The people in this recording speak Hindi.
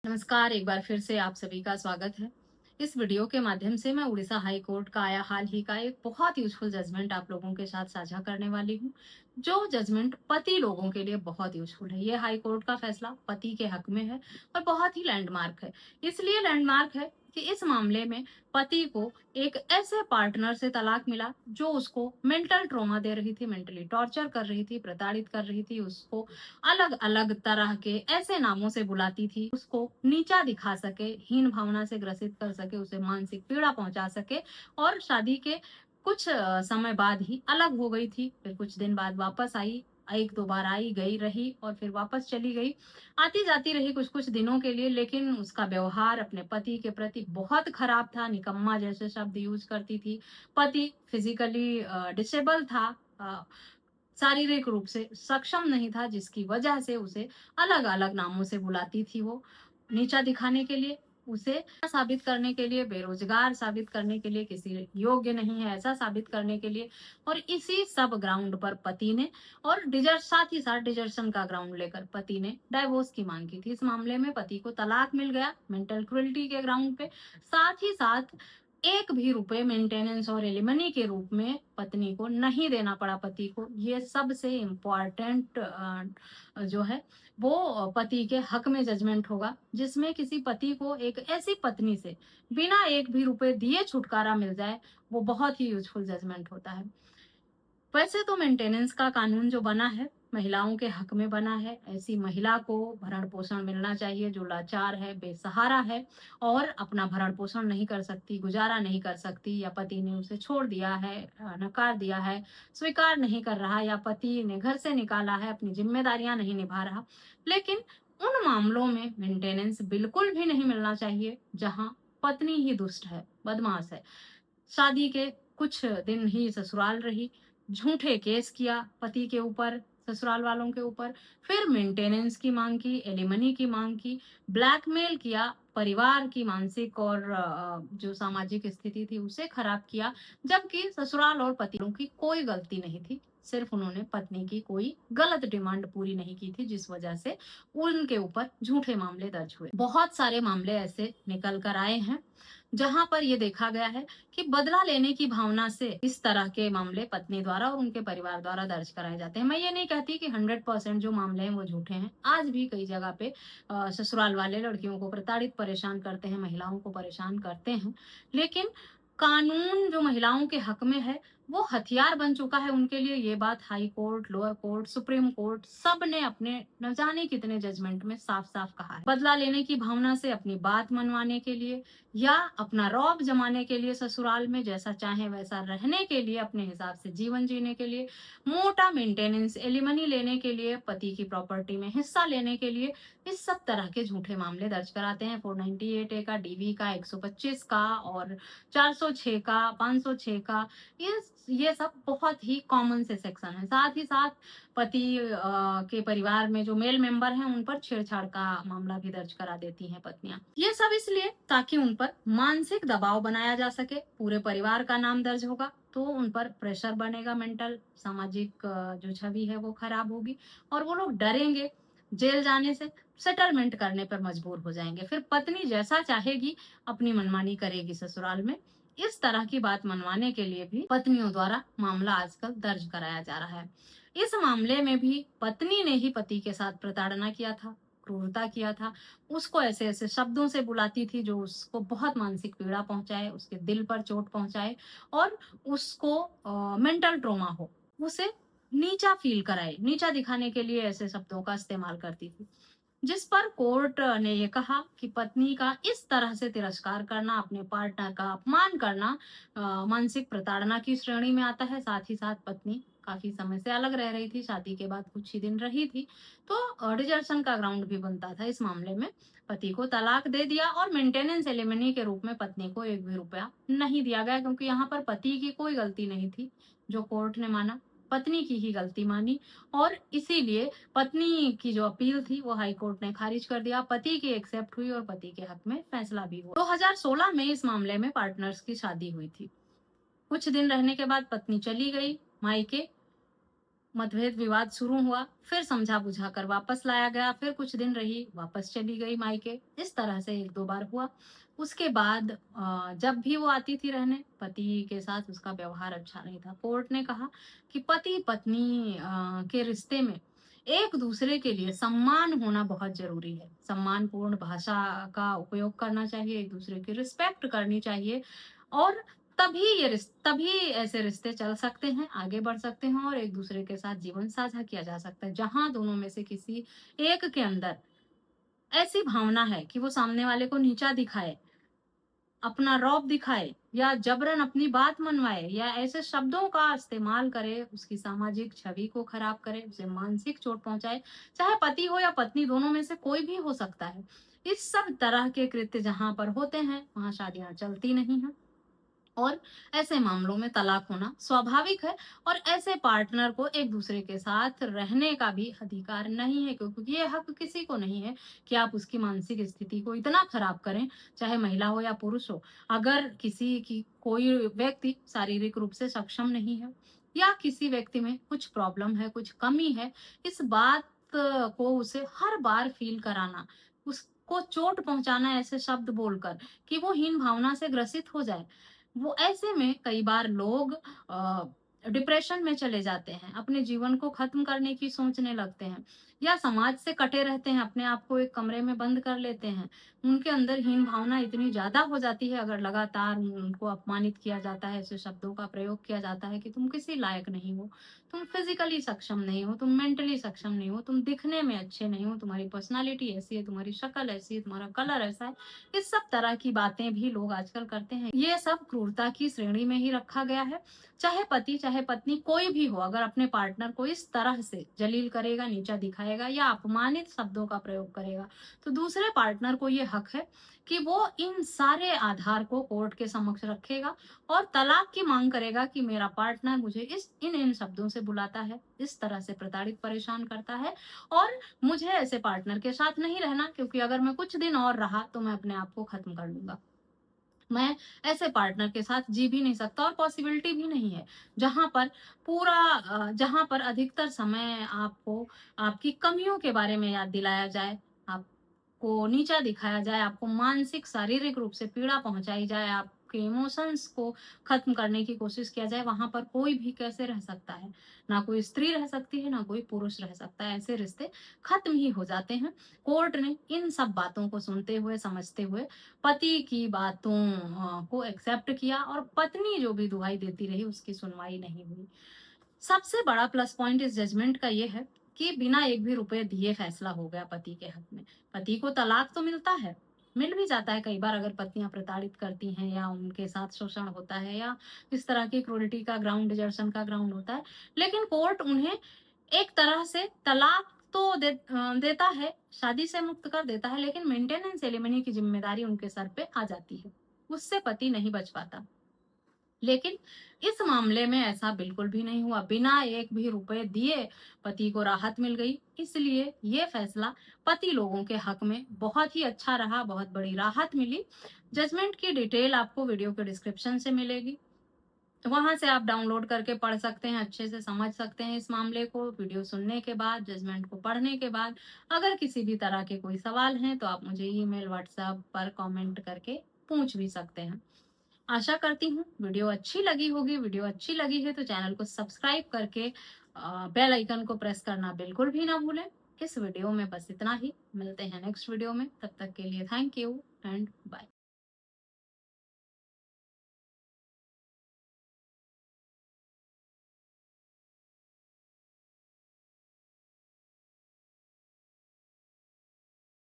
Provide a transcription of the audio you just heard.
नमस्कार, एक बार फिर से आप सभी का स्वागत है। इस वीडियो के माध्यम से मैं उड़ीसा हाई कोर्ट का आया हाल ही का एक बहुत यूज़फुल जजमेंट आप लोगों के साथ साझा करने वाली हूँ, जो जजमेंट पति लोगों के लिए बहुत यूज़फुल है। ये हाई कोर्ट का फैसला पति के हक में है और बहुत ही लैंडमार्क है। इसलिए लैंडमार्क है कि इस मामले में पति को एक ऐसे पार्टनर से तलाक मिला जो उसको मेंटल ट्रॉमा दे रही थी, मेंटली टॉर्चर कर रही थी, प्रताड़ित कर रही थी, उसको अलग-अलग तरह के ऐसे नामों से बुलाती थी, उसको नीचा दिखा सके, हीन भावना से ग्रसित कर सके, उसे मानसिक पीड़ा पहुँचा सके और शादी के कुछ समय बाद ही अलग हो गई थी। फिर कुछ दिन बाद वापस आई, 1-2 बार आई, गई, रही और फिर वापस चली गई। आती-जाती रही कुछ-कुछ दिनों के लिए, लेकिन उसका व्यवहार अपने पति के प्रति बहुत खराब था, निकम्मा जैसे शब्द यूज़ करती थी। पति फिज़िकली डिसेबल था, अ, शारीरिक रूप से सक्षम नहीं था, जिसकी वजह से उसे अलग-अलग नामों से बुलाती थी वो। नीचा दिखाने के लिए, उसे साबित करने के लिए, बेरोज़गार साबित करने के लिए, किसी योग्य नहीं है ऐसा साबित करने के लिए और इसी सब ग्राउंड पर पति ने और साथ ही साथ डिजर्शन का ग्राउंड लेकर पति ने डाइवोर्स की माँग की थी। इस मामले में पति को तलाक मिल गया मेंटल क्रूरल्टी के ग्राउंड पे। साथ ही साथ एक भी रुपए मेंटेनेंस और एलिमनी के रूप में पत्नी को नहीं देना पड़ा पति को। ये सबसे इम्पोर्टेंट जो है वो पति के हक में जजमेंट होगा, जिसमें किसी पति को एक ऐसी पत्नी से बिना एक भी रुपए दिए छुटकारा मिल जाए, वो बहुत ही यूज़फुल जजमेंट होता है। वैसे तो मेंटेनेंस का कानून जो बना है, महिलाओं के हक में बना है। ऐसी महिला को भरण-पोषण मिलना चाहिए जो लाचार है, बेसहारा है और अपना भरण-पोषण नहीं कर सकती, गुज़ारा नहीं कर सकती या पति ने उसे छोड़ दिया है, नकार दिया है, स्वीकार नहीं कर रहा या पति ने घर से निकाला है, अपनी ज़िम्मेदारियाँ नहीं निभा रहा। लेकिन उन मामलों में मेंटेनेंस बिल्कुल भी नहीं मिलना चाहिए, जहाँ पत्नी ही दुष्ट है, बदमाश है। शादी के कुछ दिन ही ससुराल रही, झूठे केस किया पति के ऊपर, ससुराल वालों के ऊपर, फिर मेंटेनेंस की माँग की, एलिमनी की माँग की, ब्लैकमेल किया, परिवार की मानसिक और जो सामाजिक स्थिति थी उसे खराब किया, जबकि ससुराल और पतियों की कोई गलती नहीं थी। सिर्फ उन्होंने पत्नी की कोई गलत डिमांड पूरी नहीं की थी, जिस वजह से उनके ऊपर झूठे मामले दर्ज हुए। बहुत सारे मामले ऐसे निकल कर आए हैं, जहाँ पर ये देखा गया है कि बदला लेने की भावना से इस तरह के मामले पत्नी द्वारा और उनके परिवार द्वारा दर्ज कराए जाते हैं। मैं ये नहीं कहती कि 100% जो मामले हैं वो झूठे हैं। आज भी कई जगह पे ससुराल वाले लड़कियों को प्रताड़ित परेशान करते हैं, महिलाओं को परेशान करते हैं। लेकिन कानून जो महिलाओं के हक में है, वो हथियार बन चुका है उनके लिए। ये बात high court, lower court, supreme court सब ने अपने न जाने कितने जजमेंट में साफ-साफ कहा है। बदला लेने की भावना से अपनी बात मनवाने के लिए या अपना रौब जमाने के लिए ससुराल में जैसा चाहे वैसा रहने के लिए, अपने हिसाब से जीवन जीने के लिए, मोटा मेंटेनेंस एलिमनी लेने के लिए, पति की प्रॉपर्टी में हिस्सा लेने के लिए, इस सब तरह के झूठे मामले दर्ज कराते हैं। 498 ए का, डीवी का, 125 का और 406 का, 506 का, ये सब बहुत ही कॉमन से सेक्शन है। साथ ही साथ पति के परिवार में जो मेल मेंबर हैं उन पर छेड़छाड़ का मामला भी दर्ज करा देती हैं पत्नियां। ये सब इसलिए ताकि उन पर मानसिक दबाव बनाया जा सके। पूरे परिवार का नाम दर्ज होगा तो उन पर प्रेशर बनेगा, मेंटल सामाजिक जो छवि है वो खराब होगी और वो लोग डरेंगे जेल जाने से, सेटलमेंट करने पर मजबूर हो जाएंगे। फिर पत्नी जैसा चाहेगी अपनी मनमानी करेगी ससुराल में। इस तरह की बात मनवाने के लिए भी पत्नियों द्वारा मामला आजकल दर्ज कराया जा रहा है। इस मामले में भी पत्नी ने ही पति के साथ प्रताड़ना किया था, क्रूरता किया था। उसको ऐसे-ऐसे शब्दों से बुलाती थी जो उसको बहुत मानसिक पीड़ा पहुँचाए, उसके दिल पर चोट पहुँचाए और उसको मेंटल ट्रॉमा हो, उसे नीचा फ़ील कराए, नीचा दिखाने के लिए ऐसे शब्दों का इस्तेमाल करती थी। जिस पर कोर्ट ने ये कहा कि पत्नी का इस तरह से तिरस्कार करना, अपने पार्टनर का अपमान करना मानसिक प्रताड़ना की श्रेणी में आता है। साथ ही साथ पत्नी काफ़ी समय से अलग रह रही थी, शादी के बाद कुछ ही दिन रही थी, तो डिजर्शन का ग्राउंड भी बनता था इस मामले में। पति को तलाक दे दिया और मेंटेनेंस एलिमनी के रूप में पत्नी को 1 भी रुपया नहीं दिया गया, क्योंकि यहाँ पर पति की कोई गलती नहीं थी, जो कोर्ट ने माना, पत्नी की ही गलती मानी और इसीलिए पत्नी की जो अपील थी वो हाई कोर्ट ने खारिज कर दिया। पति की एक्सेप्ट हुई और पति के हक में फैसला भी हुआ। 2016 में इस मामले में पार्टनर्स की शादी हुई थी। कुछ दिन रहने के बाद पत्नी चली गई मायके। मतभेद विवाद शुरू हुआ, फिर समझा बुझा कर वापस लाया गया, फिर कुछ दिन रही, वापस चली गई मायके। इस तरह से 1-2 बार हुआ। उसके बाद जब भी वो आती थी रहने, पति के साथ उसका व्यवहार अच्छा नहीं था। कोर्ट ने कहा कि पति-पत्नी के रिश्ते में एक-दूसरे के लिए सम्मान होना बहुत ज़रूरी है। सम्मानपूर्ण भाषा का उपयोग करना चाहिए, एक-दूसरे की रिस्पेक्ट करनी चाहिए और तभी ऐसे रिश्ते चल सकते हैं, आगे बढ़ सकते हैं और एक-दूसरे के साथ जीवन साझा किया जा सकता है। जहाँ दोनों में से किसी एक के अंदर ऐसी भावना है कि वो सामने वाले को नीचा दिखाए, अपना रौब दिखाए या जबरन अपनी बात मनवाए या ऐसे शब्दों का इस्तेमाल करे, उसकी सामाजिक छवि को खराब करे, उसे मानसिक चोट पहुँचाए, चाहे पति हो या पत्नी, दोनों में से कोई भी हो सकता है। इस सब तरह के कृत्य जहाँ पर होते हैं, वहाँ शादियाँ चलती नहीं हैं। और ऐसे मामलों में तलाक होना स्वाभाविक है और ऐसे पार्टनर को एक दूसरे के साथ रहने का भी अधिकार नहीं है, क्योंकि ये हक किसी को नहीं है कि आप उसकी मानसिक स्थिति को इतना खराब करें, चाहे महिला हो या पुरुष हो। अगर किसी की कोई व्यक्ति शारीरिक रूप से सक्षम नहीं है या किसी व्यक्ति में कुछ प्रॉब्लम है, कुछ कमी है, इस बात को उसे हर बार फील कराना, उसको चोट पहुंचाना ऐसे शब्द बोलकर कि वो हीन भावना से ग्रसित हो जाए, वो ऐसे में कई बार लोग डिप्रेशन में चले जाते हैं, अपने जीवन को खत्म करने की सोचने लगते हैं या समाज से कटे रहते हैं, अपने आप को एक कमरे में बंद कर लेते हैं। उनके अंदर हीन भावना इतनी ज़्यादा हो जाती है, अगर लगातार उनको अपमानित किया जाता है, ऐसे शब्दों का प्रयोग किया जाता है कि तुम किसी लायक नहीं हो, तुम फिज़िकली सक्षम नहीं हो, तुम मेंटली सक्षम नहीं हो, तुम दिखने में अच्छे नहीं हो, तुम्हारी पर्सनैलिटी ऐसी है, तुम्हारी शक्ल ऐसी है, तुम्हारा कलर ऐसा है। इस सब तरह की बातें भी लोग आजकल करते हैं। ये सब क्रूरता की श्रेणी में ही रखा गया है। चाहे पति, चाहे पत्नी, कोई भी हो, अगर अपने पार्टनर को इस तरह से जलील करेगा, नीचा दिखाएगा या अपमानित शब्दों का प्रयोग करेगा, तो दूसरे पार्टनर को ये हक है कि वो इन सारे आधार को कोर्ट के समक्ष रखेगा और तलाक की मांग करेगा कि मेरा पार्टनर मुझे इन शब्दों से बुलाता है, इस तरह से प्रताड़ित परेशान करता है और मुझे ऐसे पार्टनर के साथ नहीं रहना, क्योंकि अगर मैं कुछ दिन और रहा तो मैं अपने आप को खत्म कर लूंगा। मैं ऐसे पार्टनर के साथ जी भी नहीं सकता और पॉसिबिलिटी भी नहीं है, जहाँ पर अधिकतर समय आपको आपकी कमियों के बारे में याद दिलाया जाए, आपको नीचा दिखाया जाए, आपको मानसिक, शारीरिक रूप से पीड़ा पहुँचाई जाए, आपके इमोशंस को खत्म करने की कोशिश किया जाए, वहाँ पर कोई भी कैसे रह सकता है? ना कोई स्त्री रह सकती है, ना कोई पुरुष रह सकता है, ऐसे रिश्ते खत्म ही हो जाते हैं। कोर्ट ने इन सब बातों को सुनते हुए, समझते हुए पति की बातों को एक्सेप्ट किया और पत्नी जो भी दुहाई देती रही, उसकी सुनवाई नहीं हुई। सबसे बड़ा प्लस पॉइंट इस जजमेंट का ये है कि बिना एक भी रुपए दिए फैसला हो गया पति के हक में। पति को तलाक तो मिलता है, मिल भी जाता है कई बार, अगर पत्नियां प्रताड़ित करती हैं या उनके साथ शोषण होता है या इस तरह की क्रूरटी का ग्राउंड, डिजर्शन का ग्राउंड होता है, लेकिन कोर्ट उन्हें एक तरह से तलाक तो देता है, शादी से मुक्त कर देता है, लेकिन मेंटेनेंस एलिमनी की जिम्मेदारी उनके सर पे आ जाती है। उससे पति नहीं बच पाता। लेकिन इस मामले में ऐसा बिल्कुल भी नहीं हुआ। बिना एक भी रुपए दिए पति को राहत मिल गई। इसलिए ये फैसला पति लोगों के हक में बहुत ही अच्छा रहा, बहुत बड़ी राहत मिली। जजमेंट की डिटेल आपको वीडियो के डिस्क्रिप्शन से मिलेगी। वहां से आप डाउनलोड करके पढ़ सकते हैं, अच्छे से समझ सकते हैं इस मामले को। वीडियो सुनने के बाद, जजमेंट को पढ़ने के बाद, अगर किसी भी तरह के कोई सवाल हैं तो आप मुझे ईमेल, व्हाट्सएप पर कमेंट करके पूछ भी सकते हैं। आशा करती हूँ वीडियो अच्छी लगी होगी। वीडियो अच्छी लगी है तो चैनल को सब्सक्राइब करके बेल आइकन को प्रेस करना बिल्कुल भी ना भूलें। इस वीडियो में बस इतना ही। मिलते हैं नेक्स्ट वीडियो में। तब तक के लिए थैंक यू एंड बाय।